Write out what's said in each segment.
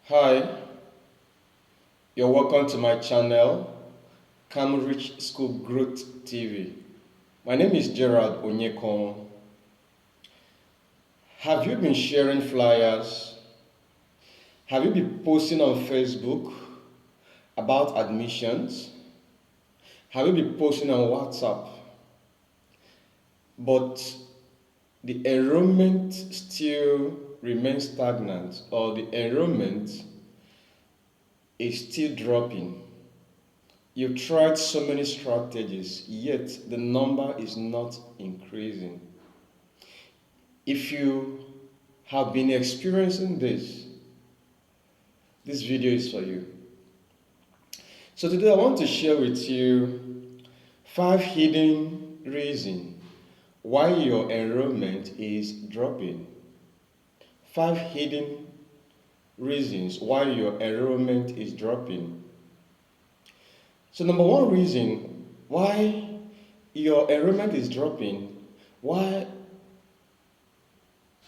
Hi, you're welcome to my channel, Cambridge School Growth TV. My name is Gerald Onyekon. Have you been sharing flyers? Have you been posting on Facebook about admissions? Have you been posting on WhatsApp? But the enrollment still remains stagnant, or the enrollment is still dropping. You've tried so many strategies, yet the number is not increasing. If you have been experiencing this video is for you. So today I want to share with you 5 hidden reasons why your enrollment is dropping. 5 hidden reasons why your enrollment is dropping. So number 1 reason why your enrollment is dropping, why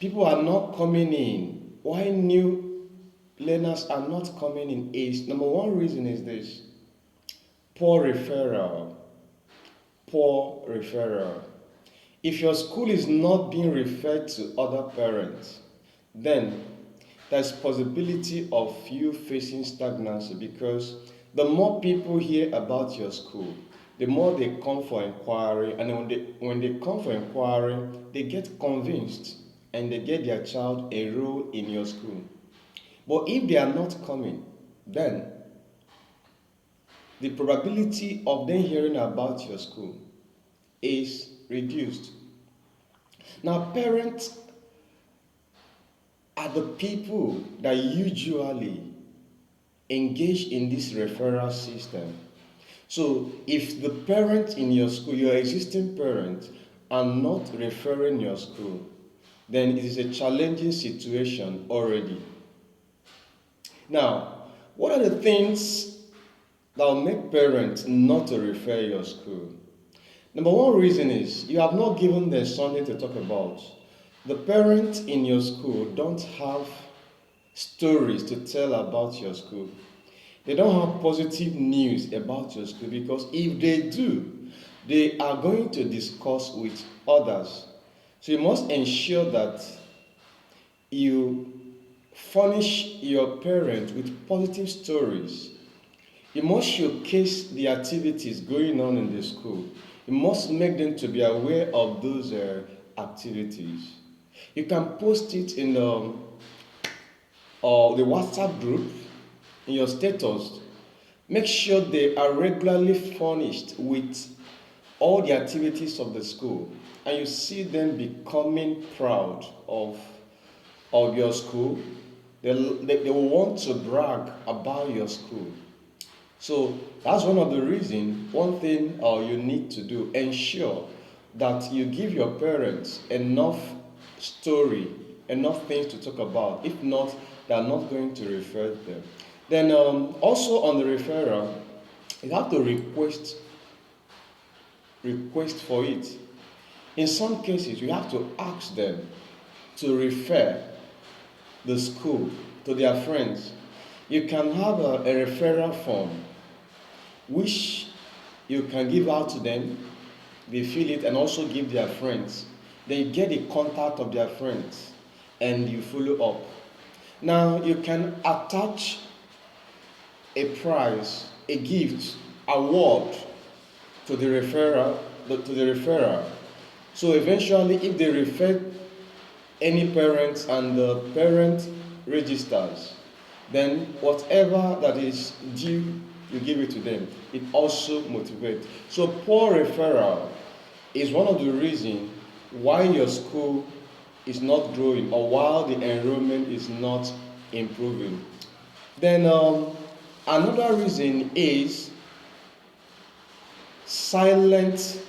people are not coming in, why new learners are not coming in is, number 1 reason is this: poor referral. Poor referral. If your school is not being referred to other parents, then there's possibility of you facing stagnancy, because the more people hear about your school, the more they come for inquiry, and when they come for inquiry, they get convinced and they get their child enrolled in your school. But if they are not coming, then the probability of them hearing about your school is reduced. Now, parents are the people that usually engage in this referral system. So if the parents in your school, your existing parents, are not referring your school, then it is a challenging situation already. Now, what are the things that will make parents not to refer your school? Number 1 reason is you have not given them something to talk about. The parents in your school don't have stories to tell about your school. They don't have positive news about your school, because if they do, they are going to discuss with others. So you must ensure that you furnish your parents with positive stories. You must showcase the activities going on in the school. You must make them to be aware of those activities. You can post it in the WhatsApp group, in your status. Make sure they are regularly furnished with all the activities of the school, and you see them becoming proud of your school. They will want to brag about your school. So that's one of the reasons. One thing you need to do, ensure that you give your parents enough story, enough things to talk about. If not, they are not going to refer them. Then also on the referral, you have to request for it. In some cases, you have to ask them to refer the school to their friends. You can have a referral form which you can give out to them. They fill it and also give their friends. They get the contact of their friends and you follow up. Now you can attach a prize, a gift, award to the referral. So eventually, if they refer any parents and the parent registers, then whatever that is due, you give it to them. It also motivates. So poor referral is one of the reasons why your school is not growing, or while the enrollment is not improving. Then another reason is silent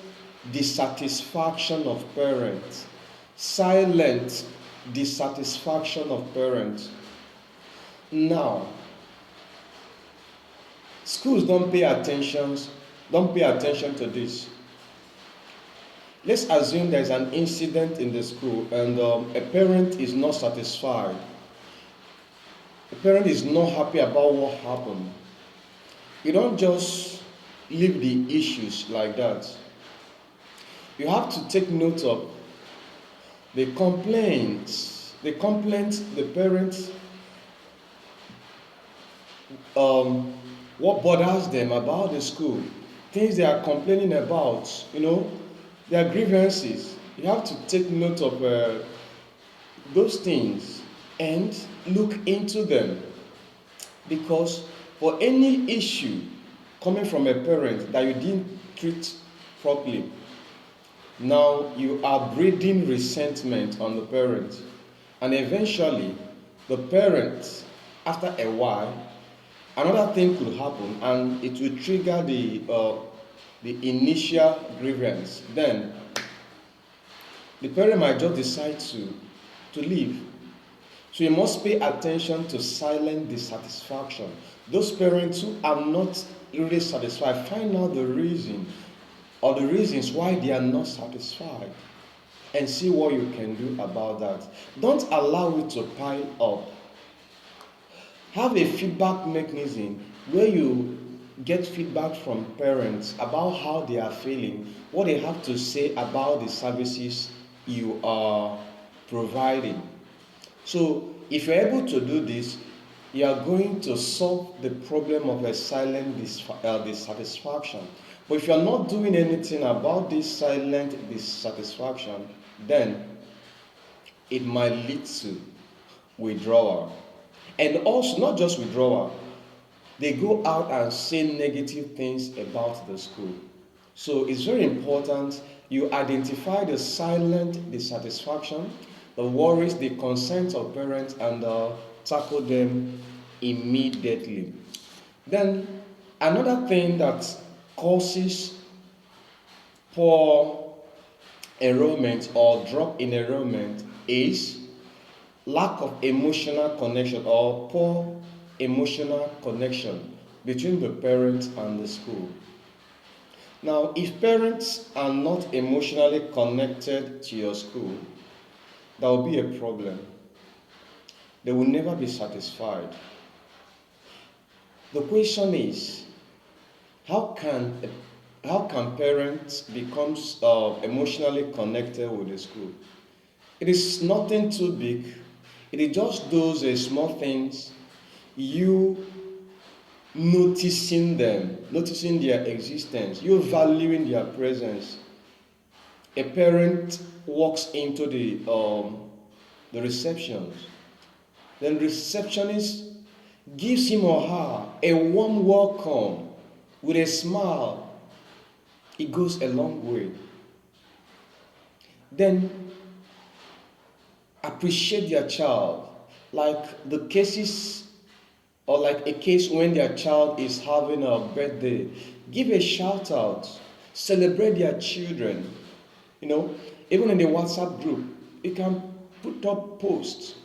dissatisfaction of parents. Silent dissatisfaction of parents. Now, schools don't pay attention to this. Let's assume there's an incident in the school and a parent is not satisfied. The parent is not happy about what happened, you don't just leave the issues like that. You have to take note of the complaints the parents, um, what bothers them about the school, things they are complaining about, their grievances. You have to take note of those things and look into them, because for any issue coming from a parent that you didn't treat properly, now you are breeding resentment on the parent, and eventually the parent, after a while, another thing could happen and it will trigger the initial grievance. Then the parent might just decide to leave. So you must pay attention to silent dissatisfaction. Those parents who are not really satisfied, find out the reason or the reasons why they are not satisfied and see what you can do about that. Don't allow it to pile up. Have a feedback mechanism where you get feedback from parents about how they are feeling, what they have to say about the services you are providing. So if you're able to do this, you are going to solve the problem of a silent dissatisfaction. But if you are not doing anything about this silent dissatisfaction, then it might lead to withdrawal. And also, not just withdrawal, they go out and say negative things about the school. So it's very important you identify the silent dissatisfaction, the worries, the concerns of parents, and tackle them immediately. Then another thing that causes poor enrollment or drop in enrollment is lack of emotional connection or poor emotional connection between the parents and the school. Now, if parents are not emotionally connected to your school, there will be a problem. They will never be satisfied. The question is, how can parents become emotionally connected with the school? It is nothing too big. It is just those small things, you noticing them, noticing their existence, you valuing their presence. A parent walks into the reception, then receptionist gives him or her a warm welcome with a smile. It goes a long way. Then appreciate their child, like the cases, or like a case when their child is having a birthday, give a shout out, celebrate their children. Even in the WhatsApp group, you can put up posts.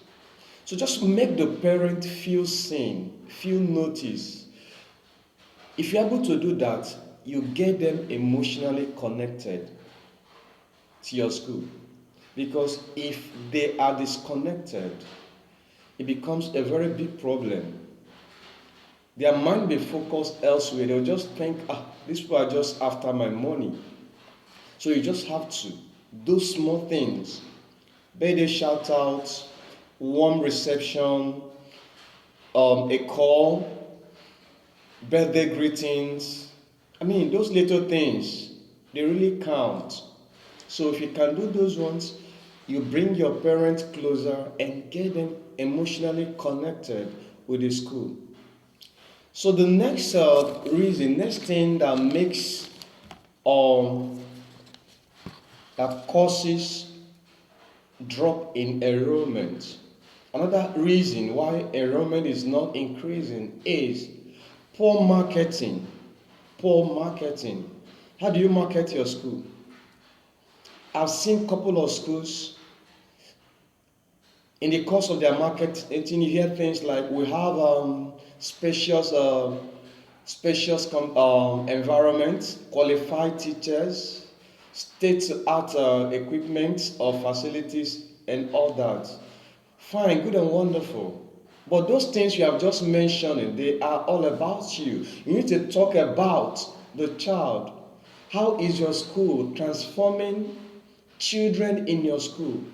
So just make the parent feel seen, feel noticed. If you're able to do that, you get them emotionally connected to your school. Because if they are disconnected, it becomes a very big problem. Their mind will focus elsewhere. They'll just think, these people are just after my money. So you just have to do small things. Birthday shout outs, warm reception, a call, birthday greetings. Those little things, they really count. So if you can do those ones, you bring your parents closer and get them emotionally connected with the school. So the next next thing that makes that causes drop in enrollment, another reason why enrollment is not increasing is poor marketing. Poor marketing. How do you market your school? I've seen a couple of schools, in the course of their marketing, you hear things like, we have spacious environment, qualified teachers, state-of-art equipment or facilities and all that. Fine, good and wonderful. But those things you have just mentioned, they are all about you. You need to talk about the child. How is your school transforming children in your school?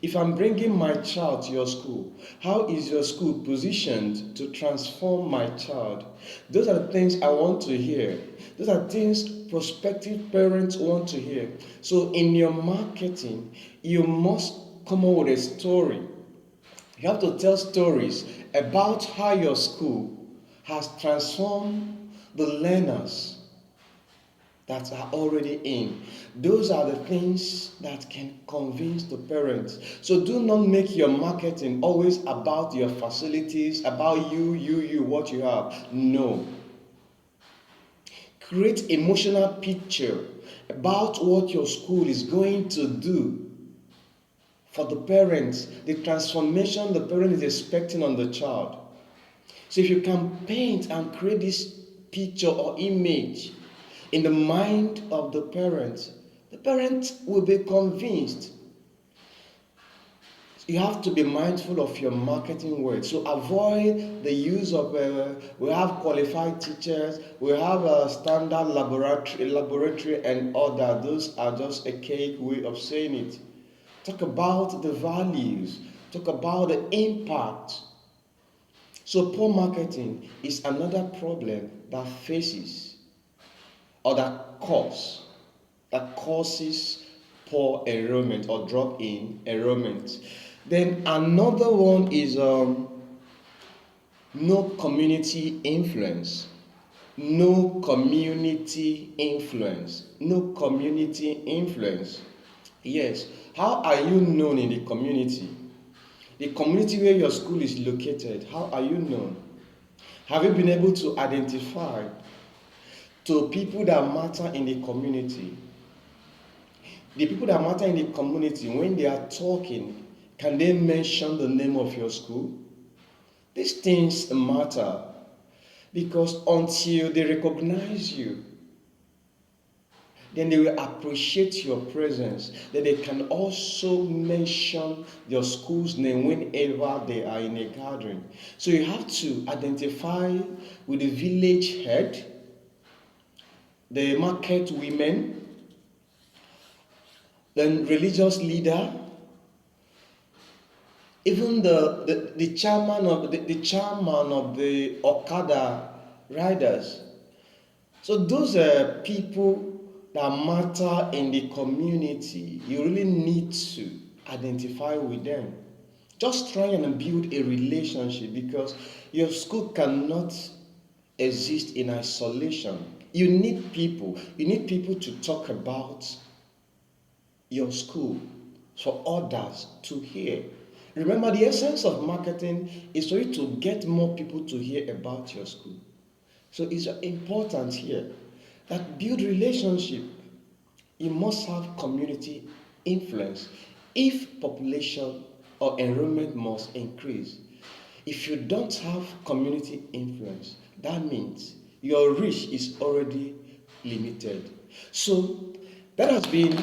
If I'm bringing my child to your school, how is your school positioned to transform my child? Those are the things I want to hear. Those are things prospective parents want to hear. So in your marketing, you must come up with a story. You have to tell stories about how your school has transformed the learners that are already in. Those are the things that can convince the parents. So do not make your marketing always about your facilities, about you, what you have. No. Create emotional picture about what your school is going to do for the parents, the transformation the parent is expecting on the child. So if you can paint and create this picture or image in the mind of the parent will be convinced. You have to be mindful of your marketing words. So avoid the use of, we have qualified teachers, we have a standard laboratory and other. Those are just a cake way of saying it. Talk about the values. Talk about the impact. So poor marketing is another problem that faces or that causes poor enrollment or drop in enrollment. Then another one is no community influence. No community influence. No community influence. Yes. How are you known in the community? The community where your school is located, how are you known? Have you been able to identify to people that matter in the community? The people that matter in the community, when they are talking, can they mention the name of your school? These things matter because until they recognize you, then they will appreciate your presence. Then they can also mention your school's name whenever they are in a gathering. So you have to identify with the village head, the market women, then religious leader, even the chairman of the Okada riders. So those are people that matter in the community. You really need to identify with them. Just try and build a relationship because your school cannot exist in isolation. You need people. You need people to talk about your school for others to hear. Remember, the essence of marketing is for you to get more people to hear about your school. So it's important here that build relationship. You must have community influence. If population or enrollment must increase, if you don't have community influence, that means your reach is already limited. So that has been,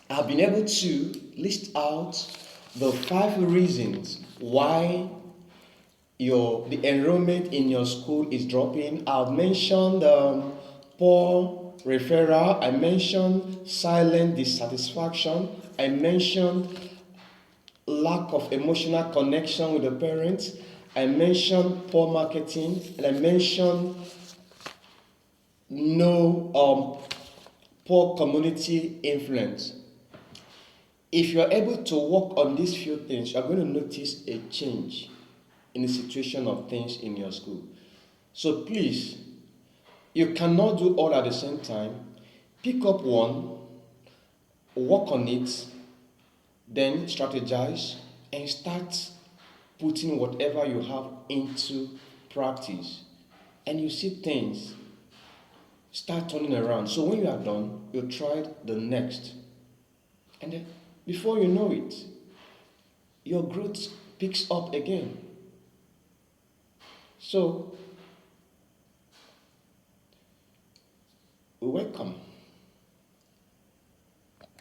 I've been able to list out the 5 reasons why the enrollment in your school is dropping. I've mentioned poor referral. I mentioned silent dissatisfaction. I mentioned lack of emotional connection with the parents. I mentioned poor marketing, and I mentioned no poor community influence. If you are able to work on these few things, you are going to notice a change in the situation of things in your school. So please, you cannot do all at the same time. Pick up one, work on it, then strategize and start putting whatever you have into practice. And you see things start turning around. So when you are done, you try the next. And then before you know it, your growth picks up again. So, welcome.